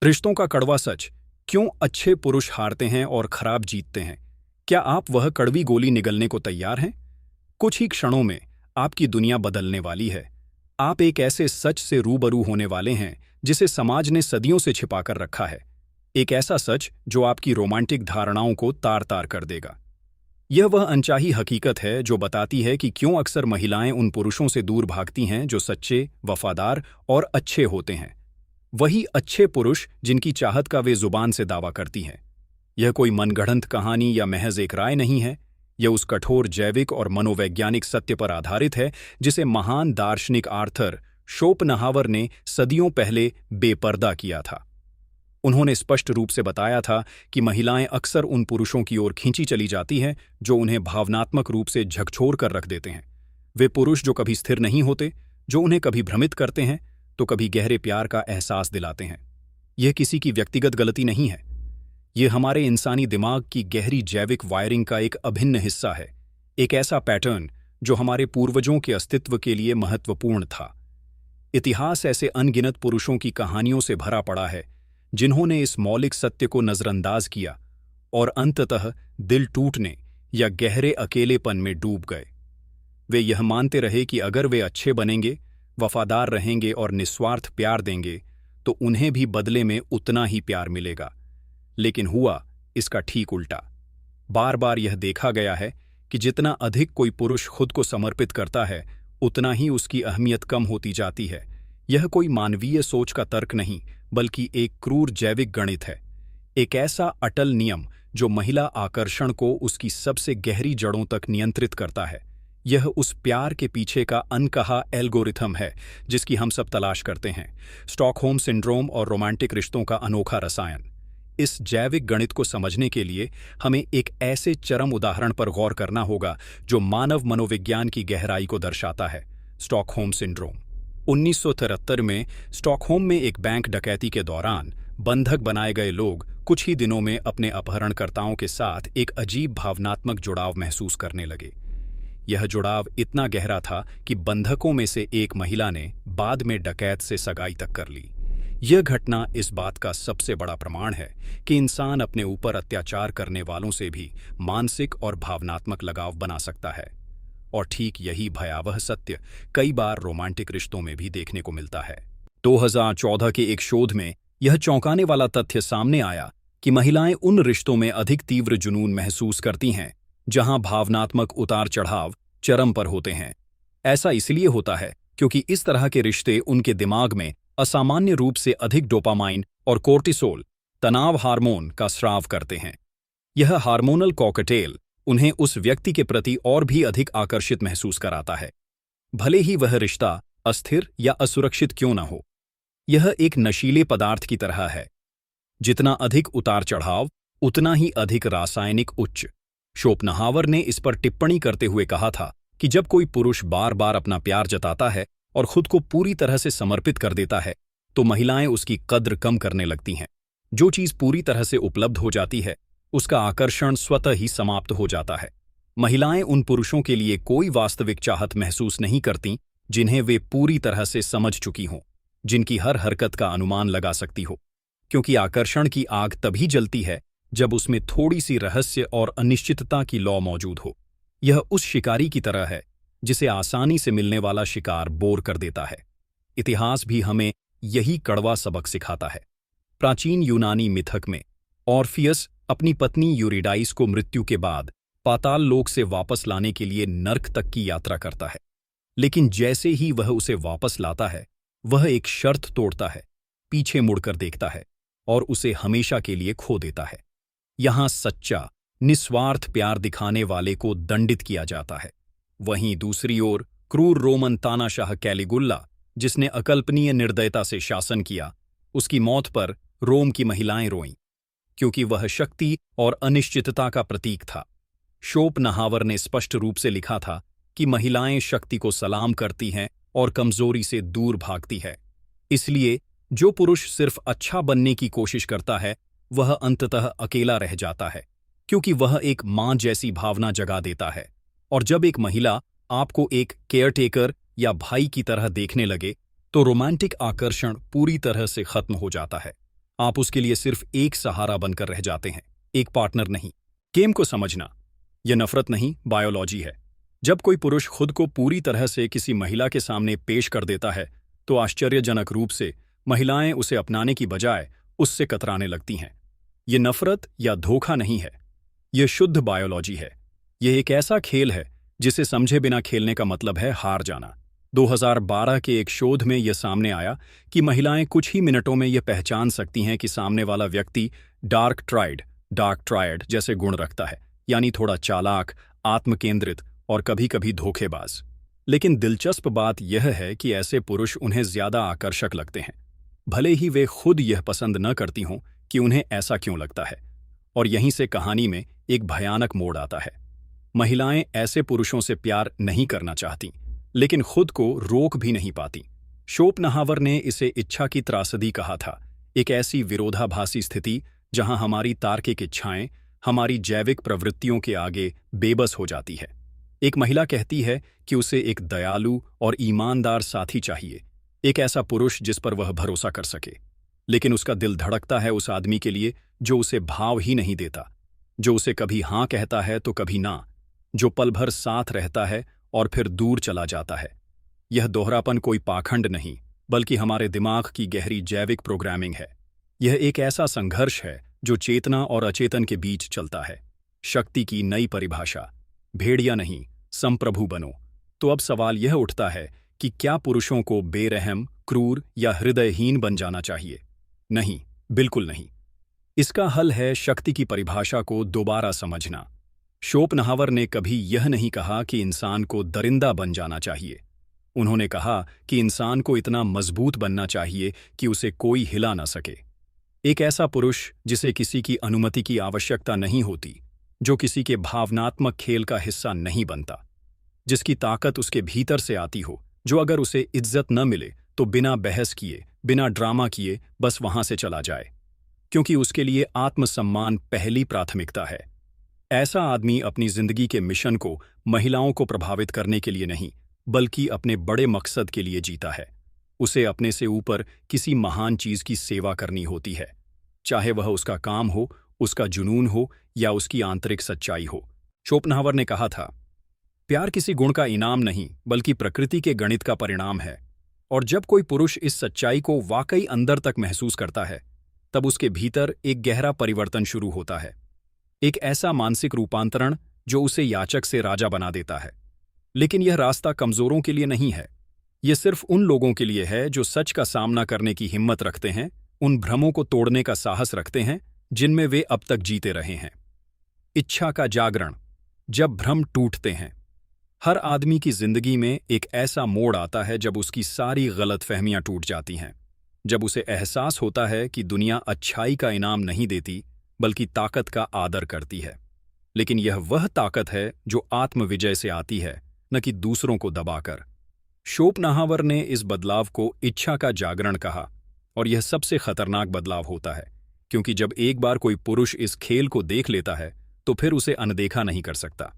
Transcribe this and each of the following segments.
रिश्तों का कड़वा सच। क्यों अच्छे पुरुष हारते हैं और खराब जीतते हैं? क्या आप वह कड़वी गोली निगलने को तैयार हैं? कुछ ही क्षणों में आपकी दुनिया बदलने वाली है। आप एक ऐसे सच से रूबरू होने वाले हैं जिसे समाज ने सदियों से छिपाकर रखा है। एक ऐसा सच जो आपकी रोमांटिक धारणाओं को तार-तार कर देगा। यह वह अनचाही हकीकत है जो बताती है कि क्यों अक्सर महिलाएं उन पुरुषों से दूर भागती हैं जो सच्चे, वफादार और अच्छे होते हैं। वही अच्छे पुरुष जिनकी चाहत का वे जुबान से दावा करती हैं। यह कोई मनगढ़ंत कहानी या महज एक राय नहीं है। यह उस कठोर जैविक और मनोवैज्ञानिक सत्य पर आधारित है जिसे महान दार्शनिक आर्थर शोपनहावर ने सदियों पहले बेपर्दा किया था। उन्होंने स्पष्ट रूप से बताया था कि महिलाएं अक्सर उन पुरुषों की ओर खींची चली जाती हैं जो उन्हें भावनात्मक रूप से झकझोर कर रख देते हैं। वे पुरुष जो कभी स्थिर नहीं होते, जो उन्हें कभी भ्रमित करते हैं तो कभी गहरे प्यार का एहसास दिलाते हैं। यह किसी की व्यक्तिगत गलती नहीं है। यह हमारे इंसानी दिमाग की गहरी जैविक वायरिंग का एक अभिन्न हिस्सा है, एक ऐसा पैटर्न जो हमारे पूर्वजों के अस्तित्व के लिए महत्वपूर्ण था। इतिहास ऐसे अनगिनत पुरुषों की कहानियों से भरा पड़ा है जिन्होंने इस मौलिक सत्य को नजरअंदाज किया और अंततः दिल टूटने या गहरे अकेलेपन में डूब गए। वे यह मानते रहे कि अगर वे अच्छे बनेंगे, वफादार रहेंगे और निस्वार्थ प्यार देंगे तो उन्हें भी बदले में उतना ही प्यार मिलेगा। लेकिन हुआ इसका ठीक उल्टा। बार बार यह देखा गया है कि जितना अधिक कोई पुरुष खुद को समर्पित करता है, उतना ही उसकी अहमियत कम होती जाती है। यह कोई मानवीय सोच का तर्क नहीं, बल्कि एक क्रूर जैविक गणित है। एक ऐसा अटल नियम जो महिला आकर्षण को उसकी सबसे गहरी जड़ों तक नियंत्रित करता है। यह उस प्यार के पीछे का अनकहा एल्गोरिथम है जिसकी हम सब तलाश करते हैं। स्टॉकहोम सिंड्रोम और रोमांटिक रिश्तों का अनोखा रसायन। इस जैविक गणित को समझने के लिए हमें एक ऐसे चरम उदाहरण पर गौर करना होगा जो मानव मनोविज्ञान की गहराई को दर्शाता है। Stockholm syndrome. 1973 में स्टॉकहोम में एक बैंक डकैती के दौरान बंधक बनाए गए लोग कुछ ही दिनों में अपने अपहरणकर्ताओं के साथ एक अजीब भावनात्मक जुड़ाव महसूस करने लगे। यह जुड़ाव इतना गहरा था कि बंधकों में से एक महिला ने बाद में डकैत से सगाई तक कर ली। यह घटना इस बात का सबसे बड़ा प्रमाण है कि इंसान अपने ऊपर अत्याचार करने वालों से भी मानसिक और भावनात्मक लगाव बना सकता है। और ठीक यही भयावह सत्य कई बार रोमांटिक रिश्तों में भी देखने को मिलता है। 2014 के एक शोध में यह चौंकाने वाला तथ्य सामने आया कि महिलाएं उन रिश्तों में अधिक तीव्र जुनून महसूस करती हैं जहां भावनात्मक उतार चढ़ाव चरम पर होते हैं। ऐसा इसलिए होता है क्योंकि इस तरह के रिश्ते उनके दिमाग में असामान्य रूप से अधिक डोपामाइन और कोर्टिसोल, तनाव हार्मोन का स्राव करते हैं। यह हार्मोनल कॉकटेल उन्हें उस व्यक्ति के प्रति और भी अधिक आकर्षित महसूस कराता है, भले ही वह रिश्ता अस्थिर या असुरक्षित क्यों न हो। यह एक नशीले पदार्थ की तरह है। जितना अधिक उतार चढ़ाव, उतना ही अधिक रासायनिक उच्च। शोपनहावर ने इस पर टिप्पणी करते हुए कहा था कि जब कोई पुरुष बार बार अपना प्यार जताता है और खुद को पूरी तरह से समर्पित कर देता है तो महिलाएं उसकी कद्र कम करने लगती हैं। जो चीज पूरी तरह से उपलब्ध हो जाती है उसका आकर्षण स्वतः ही समाप्त हो जाता है। महिलाएं उन पुरुषों के लिए कोई वास्तविक चाहत महसूस नहीं करती जिन्हें वे पूरी तरह से समझ चुकी हों, जिनकी हर हरकत का अनुमान लगा सकती हो। क्योंकि आकर्षण की आग तभी जलती है जब उसमें थोड़ी सी रहस्य और अनिश्चितता की लौ मौजूद हो। यह उस शिकारी की तरह है जिसे आसानी से मिलने वाला शिकार बोर कर देता है। इतिहास भी हमें यही कड़वा सबक सिखाता है। प्राचीन यूनानी मिथक में ऑर्फियस अपनी पत्नी यूरिडाइस को मृत्यु के बाद पाताल लोक से वापस लाने के लिए नर्क तक की यात्रा करता है। लेकिन जैसे ही वह उसे वापस लाता है, वह एक शर्त तोड़ता है, पीछे मुड़कर देखता है और उसे हमेशा के लिए खो देता है। यहां सच्चा, निस्वार्थ प्यार दिखाने वाले को दंडित किया जाता है। वहीं दूसरी ओर क्रूर रोमन तानाशाह कैलिगुल्ला, जिसने अकल्पनीय निर्दयता से शासन किया, उसकी मौत पर रोम की महिलाएं रोईं, क्योंकि वह शक्ति और अनिश्चितता का प्रतीक था। शोपनहावर ने स्पष्ट रूप से लिखा था कि महिलाएं शक्ति को सलाम करती हैं और कमजोरी से दूर भागती है। इसलिए जो पुरुष सिर्फ अच्छा बनने की कोशिश करता है वह अंततः अकेला रह जाता है, क्योंकि वह एक मां जैसी भावना जगा देता है। और जब एक महिला आपको एक केयरटेकर या भाई की तरह देखने लगे तो रोमांटिक आकर्षण पूरी तरह से खत्म हो जाता है। आप उसके लिए सिर्फ एक सहारा बनकर रह जाते हैं, एक पार्टनर नहीं। गेम को समझना, यह नफरत नहीं, बायोलॉजी है। जब कोई पुरुष खुद को पूरी तरह से किसी महिला के सामने पेश कर देता है तो आश्चर्यजनक रूप से महिलाएं उसे अपनाने की बजाय उससे कतराने लगती हैं। ये नफरत या धोखा नहीं है, यह शुद्ध बायोलॉजी है। यह एक ऐसा खेल है जिसे समझे बिना खेलने का मतलब है हार जाना। 2012 के एक शोध में यह सामने आया कि महिलाएं कुछ ही मिनटों में यह पहचान सकती हैं कि सामने वाला व्यक्ति डार्क ट्रायड जैसे गुण रखता है, यानी थोड़ा चालाक, आत्मकेंद्रित और कभी-कभी धोखेबाज। लेकिन दिलचस्प बात यह है कि ऐसे पुरुष उन्हें ज्यादा आकर्षक लगते हैं, भले ही वे खुद यह पसंद न करती हों कि उन्हें ऐसा क्यों लगता है। और यहीं से कहानी में एक भयानक मोड़ आता है। महिलाएं ऐसे पुरुषों से प्यार नहीं करना चाहती, लेकिन खुद को रोक भी नहीं पाती। शोपनाहवर ने इसे इच्छा की त्रासदी कहा था, एक ऐसी विरोधाभासी स्थिति जहां हमारी तार्किक इच्छाएं हमारी जैविक प्रवृत्तियों के आगे बेबस हो जाती है। एक महिला कहती है कि उसे एक दयालु और ईमानदार साथी चाहिए, एक ऐसा पुरुष जिस पर वह भरोसा कर सके। लेकिन उसका दिल धड़कता है उस आदमी के लिए जो उसे भाव ही नहीं देता, जो उसे कभी हां कहता है तो कभी ना, जो पल भर साथ रहता है और फिर दूर चला जाता है। यह दोहरापन कोई पाखंड नहीं, बल्कि हमारे दिमाग की गहरी जैविक प्रोग्रामिंग है। यह एक ऐसा संघर्ष है जो चेतना और अचेतन के बीच चलता है। शक्ति की नई परिभाषा, भेड़िया नहीं, संप्रभु बनो। तो अब सवाल यह उठता है कि क्या पुरुषों को बेरहम, क्रूर या हृदयहीन बन जाना चाहिए? नहीं, बिल्कुल नहीं। इसका हल है शक्ति की परिभाषा को दोबारा समझना। शोपनाहवर ने कभी यह नहीं कहा कि इंसान को दरिंदा बन जाना चाहिए। उन्होंने कहा कि इंसान को इतना मजबूत बनना चाहिए कि उसे कोई हिला न सके। एक ऐसा पुरुष जिसे किसी की अनुमति की आवश्यकता नहीं होती, जो किसी के भावनात्मक खेल का हिस्सा नहीं बनता, जिसकी ताकत उसके भीतर से आती हो, जो अगर उसे इज्जत न मिले तो बिना बहस किए, बिना ड्रामा किए बस वहां से चला जाए, क्योंकि उसके लिए आत्मसम्मान पहली प्राथमिकता है। ऐसा आदमी अपनी जिंदगी के मिशन को महिलाओं को प्रभावित करने के लिए नहीं, बल्कि अपने बड़े मकसद के लिए जीता है। उसे अपने से ऊपर किसी महान चीज की सेवा करनी होती है, चाहे वह उसका काम हो, उसका जुनून हो या उसकी आंतरिक सच्चाई हो। शोपनाहवर ने कहा था, प्यार किसी गुण का इनाम नहीं, बल्कि प्रकृति के गणित का परिणाम है। और जब कोई पुरुष इस सच्चाई को वाकई अंदर तक महसूस करता है, तब उसके भीतर एक गहरा परिवर्तन शुरू होता है, एक ऐसा मानसिक रूपांतरण जो उसे याचक से राजा बना देता है। लेकिन यह रास्ता कमजोरों के लिए नहीं है, यह सिर्फ उन लोगों के लिए है जो सच का सामना करने की हिम्मत रखते हैं, उन भ्रमों को तोड़ने का साहस रखते हैं जिनमें वे अब तक जीते रहे हैं। इच्छा का जागरण, जब भ्रम टूटते हैं। हर आदमी की जिंदगी में एक ऐसा मोड़ आता है जब उसकी सारी गलतफहमियां टूट जाती हैं, जब उसे एहसास होता है कि दुनिया अच्छाई का इनाम नहीं देती, बल्कि ताकत का आदर करती है। लेकिन यह वह ताकत है जो आत्मविजय से आती है, न कि दूसरों को दबाकर। शोपनाहवर ने इस बदलाव को इच्छा का जागरण कहा, और यह सबसे खतरनाक बदलाव होता है, क्योंकि जब एक बार कोई पुरुष इस खेल को देख लेता है तो फिर उसे अनदेखा नहीं कर सकता।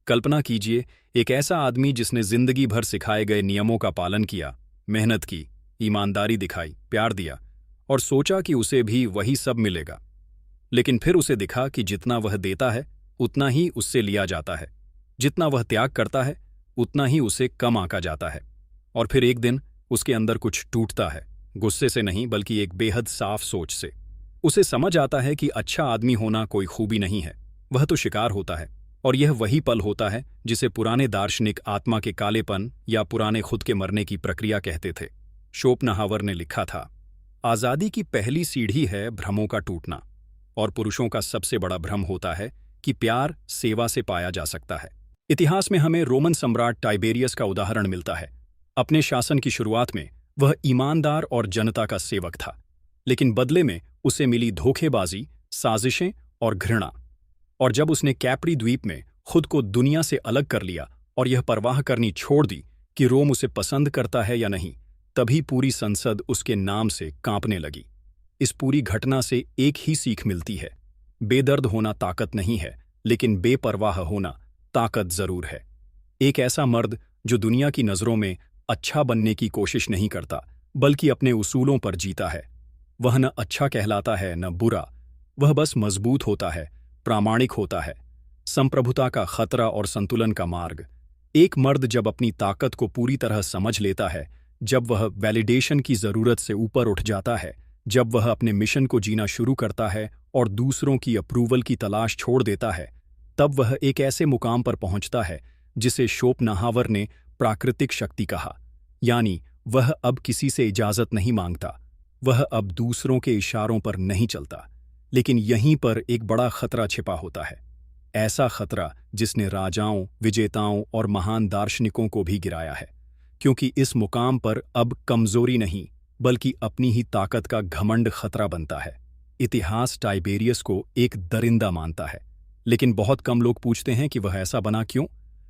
कल्पना कीजिए, एक ऐसा आदमी जिसने जिंदगी भर सिखाए गए नियमों का पालन किया, मेहनत की, ईमानदारी दिखाई, प्यार दिया और सोचा कि उसे भी वही सब मिलेगा। लेकिन फिर उसे दिखा कि जितना वह देता है उतना ही उससे लिया जाता है, जितना वह त्याग करता है उतना ही उसे कम आंका जाता है। और फिर एक दिन उसके अंदर कुछ टूटता है, गुस्से से नहीं बल्कि एक बेहद साफ सोच से। उसे समझ आता है कि अच्छा आदमी होना कोई खूबी नहीं है, वह तो शिकार होता है। और यह वही पल होता है जिसे पुराने दार्शनिक आत्मा के कालेपन या पुराने खुद के मरने की प्रक्रिया कहते थे। शोपनाहवर ने लिखा था, आज़ादी की पहली सीढ़ी है भ्रमों का टूटना, और पुरुषों का सबसे बड़ा भ्रम होता है कि प्यार सेवा से पाया जा सकता है। इतिहास में हमें रोमन सम्राट टाइबेरियस का उदाहरण मिलता है। अपने शासन की शुरुआत में वह ईमानदार और जनता का सेवक था, लेकिन बदले में उसे मिली धोखेबाजी, साजिशें और घृणा। और जब उसने कैप्री द्वीप में खुद को दुनिया से अलग कर लिया और यह परवाह करनी छोड़ दी कि रोम उसे पसंद करता है या नहीं, तभी पूरी संसद उसके नाम से कांपने लगी। इस पूरी घटना से एक ही सीख मिलती है, बेदर्द होना ताकत नहीं है, लेकिन बेपरवाह होना ताकत जरूर है। एक ऐसा मर्द जो दुनिया की नजरों में अच्छा बनने की कोशिश नहीं करता, बल्कि अपने उसूलों पर जीता है, वह न अच्छा कहलाता है न बुरा, वह बस मजबूत होता है, प्रामाणिक होता है। संप्रभुता का खतरा और संतुलन का मार्ग। एक मर्द जब अपनी ताकत को पूरी तरह समझ लेता है, जब वह वैलिडेशन की जरूरत से ऊपर उठ जाता है, जब वह अपने मिशन को जीना शुरू करता है और दूसरों की अप्रूवल की तलाश छोड़ देता है, तब वह एक ऐसे मुकाम पर पहुंचता है जिसे शोपनाहावर ने प्राकृतिक शक्ति कहा। यानी वह अब किसी से इजाजत नहीं मांगता, वह अब दूसरों के इशारों पर नहीं चलता। लेकिन यहीं पर एक बड़ा खतरा छिपा होता है, ऐसा खतरा जिसने राजाओं, विजेताओं और महान दार्शनिकों को भी गिराया है। क्योंकि इस मुकाम पर अब कमजोरी नहीं बल्कि अपनी ही ताकत का घमंड खतरा बनता है। इतिहास टाइबेरियस को एक दरिंदा मानता है, लेकिन बहुत कम लोग पूछते हैं कि वह ऐसा बना क्यों।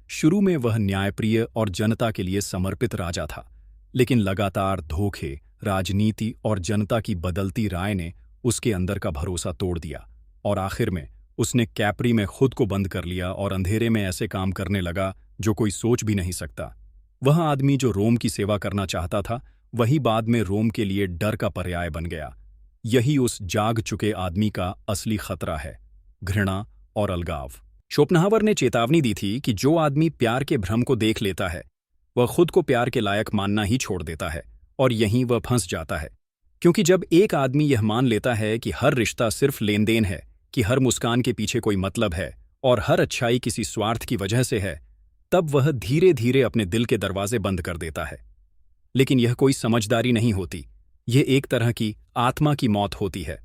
शुरू में वह न्यायप्रिय और जनता के लिए समर्पित राजा था, लेकिन लगातार धोखे, राजनीति और जनता की बदलती राय ने उसके अंदर का भरोसा तोड़ दिया और आखिर में उसने कैप्री में खुद को बंद कर लिया और अंधेरे में ऐसे काम करने लगा जो कोई सोच भी नहीं सकता। वह आदमी जो रोम की सेवा करना चाहता था, वही बाद में रोम के लिए डर का पर्याय बन गया। यही उस जाग चुके आदमी का असली खतरा है, घृणा और अलगाव। शोपनाहावर ने चेतावनी दी थी कि जो आदमी प्यार के भ्रम को देख लेता है, वह खुद को प्यार के लायक मानना ही छोड़ देता है और यहीं वह फंस जाता है। क्योंकि जब एक आदमी यह मान लेता है कि हर रिश्ता सिर्फ लेन देन है, कि हर मुस्कान के पीछे कोई मतलब है और हर अच्छाई किसी स्वार्थ की वजह से है, तब वह धीरे धीरे अपने दिल के दरवाजे बंद कर देता है। लेकिन यह कोई समझदारी नहीं होती, यह एक तरह की आत्मा की मौत होती है।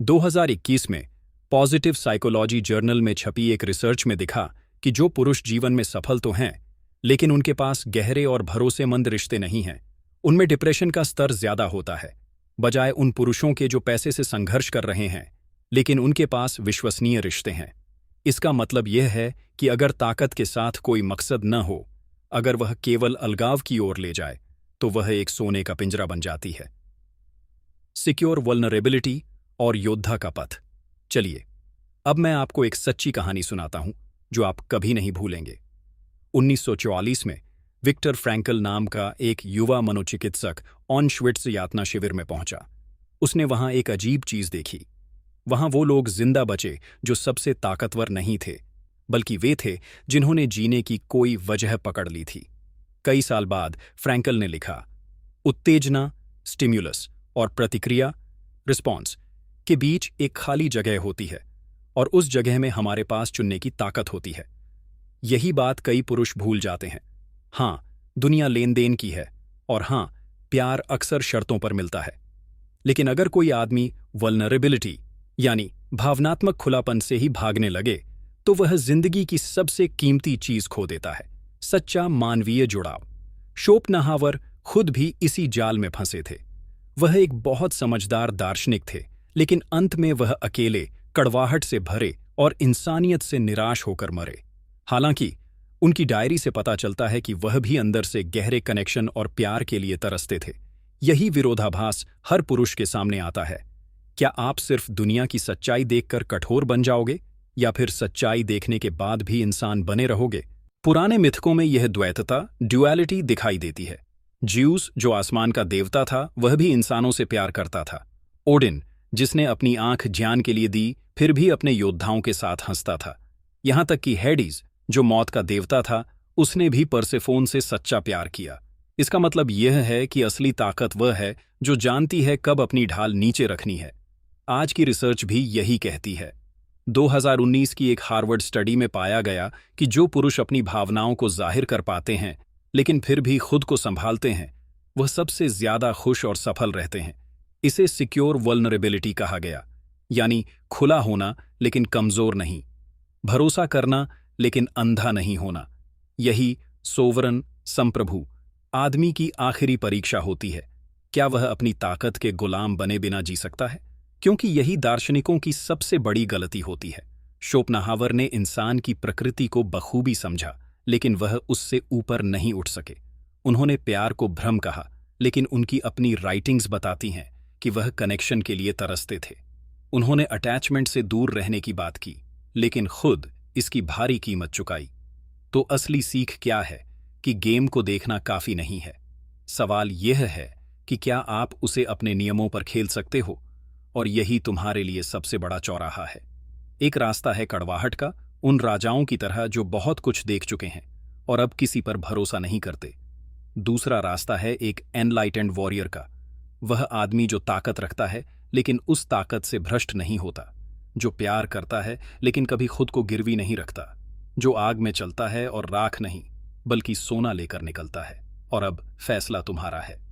2021 में पॉजिटिव साइकोलॉजी जर्नल में छपी एक रिसर्च में दिखा कि जो पुरुष जीवन में सफल तो हैं, लेकिन उनके पास गहरे और भरोसेमंद रिश्ते नहीं हैं, उनमें डिप्रेशन का स्तर ज्यादा होता है, बजाय उन पुरुषों के जो पैसे से संघर्ष कर रहे हैं लेकिन उनके पास विश्वसनीय रिश्ते हैं। इसका मतलब यह है कि अगर ताकत के साथ कोई मकसद न हो, अगर वह केवल अलगाव की ओर ले जाए, तो वह एक सोने का पिंजरा बन जाती है। सिक्योर वल्नरेबिलिटी और योद्धा का पथ। चलिए, अब मैं आपको एक सच्ची कहानी सुनाता हूं जो आप कभी नहीं भूलेंगे। 1944 में विक्टर फ्रैंकल नाम का एक युवा मनोचिकित्सक ऑशविट्ज़ यातना शिविर में पहुंचा। उसने वहां एक अजीब चीज देखी। वहां वो लोग जिंदा बचे जो सबसे ताकतवर नहीं थे, बल्कि वे थे जिन्होंने जीने की कोई वजह पकड़ ली थी। कई साल बाद फ्रैंकल ने लिखा, उत्तेजना, स्टिम्युलस और प्रतिक्रिया, रिस्पॉन्स के बीच एक खाली जगह होती है और उस जगह में हमारे पास चुनने की ताकत होती है। यही बात कई पुरुष भूल जाते हैं। हाँ, दुनिया लेन देन की है और हाँ, प्यार अक्सर शर्तों पर मिलता है। लेकिन अगर कोई आदमी वल्नरेबिलिटी यानी भावनात्मक खुलापन से ही भागने लगे, तो वह जिंदगी की सबसे कीमती चीज खो देता है, सच्चा मानवीय जुड़ाव। शोपनाहावर खुद भी इसी जाल में फंसे थे। वह एक बहुत समझदार दार्शनिक थे, लेकिन अंत में वह अकेले, कड़वाहट से भरे और इंसानियत से निराश होकर मरे। हालांकि उनकी डायरी से पता चलता है कि वह भी अंदर से गहरे कनेक्शन और प्यार के लिए तरसते थे। यही विरोधाभास हर पुरुष के सामने आता है। क्या आप सिर्फ दुनिया की सच्चाई देखकर कठोर बन जाओगे या फिर सच्चाई देखने के बाद भी इंसान बने रहोगे? पुराने मिथकों में यह द्वैतता, ड्युअलिटी दिखाई देती है। ज्यूस, जो आसमान का देवता था, वह भी इंसानों से प्यार करता था। ओडिन, जिसने अपनी आंख ज्ञान के लिए दी, फिर भी अपने योद्धाओं के साथ हंसता था। यहां तक कि हेडिस, जो मौत का देवता था, उसने भी परसेफोन से सच्चा प्यार किया। इसका मतलब यह है कि असली ताकत वह है जो जानती है कब अपनी ढाल नीचे रखनी है। आज की रिसर्च भी यही कहती है। 2019 की एक हार्वर्ड स्टडी में पाया गया कि जो पुरुष अपनी भावनाओं को जाहिर कर पाते हैं लेकिन फिर भी खुद को संभालते हैं, वह सबसे ज्यादा खुश और सफल रहते हैं। इसे सिक्योर वल्नरेबिलिटी कहा गया, यानी खुला होना लेकिन कमजोर नहीं, भरोसा करना लेकिन अंधा नहीं होना। यही सोवरन, संप्रभु आदमी की आखिरी परीक्षा होती है। क्या वह अपनी ताकत के गुलाम बने बिना जी सकता है? क्योंकि यही दार्शनिकों की सबसे बड़ी गलती होती है। शोपनाहावर ने इंसान की प्रकृति को बखूबी समझा, लेकिन वह उससे ऊपर नहीं उठ सके। उन्होंने प्यार को भ्रम कहा, लेकिन उनकी अपनी राइटिंग्स बताती हैं कि वह कनेक्शन के लिए तरसते थे। उन्होंने अटैचमेंट से दूर रहने की बात की, लेकिन खुद इसकी भारी कीमत चुकाई। तो असली सीख क्या है? कि गेम को देखना काफी नहीं है। सवाल यह है कि क्या आप उसे अपने नियमों पर खेल सकते हो, और यही तुम्हारे लिए सबसे बड़ा चौराहा है। एक रास्ता है कड़वाहट का, उन राजाओं की तरह जो बहुत कुछ देख चुके हैं और अब किसी पर भरोसा नहीं करते। दूसरा रास्ता है एक एनलाइटेंड वॉरियर का, वह आदमी जो ताकत रखता है लेकिन उस ताकत से भ्रष्ट नहीं होता, जो प्यार करता है लेकिन कभी खुद को गिरवी नहीं रखता, जो आग में चलता है और राख नहीं बल्कि सोना लेकर निकलता है। और अब फैसला तुम्हारा है।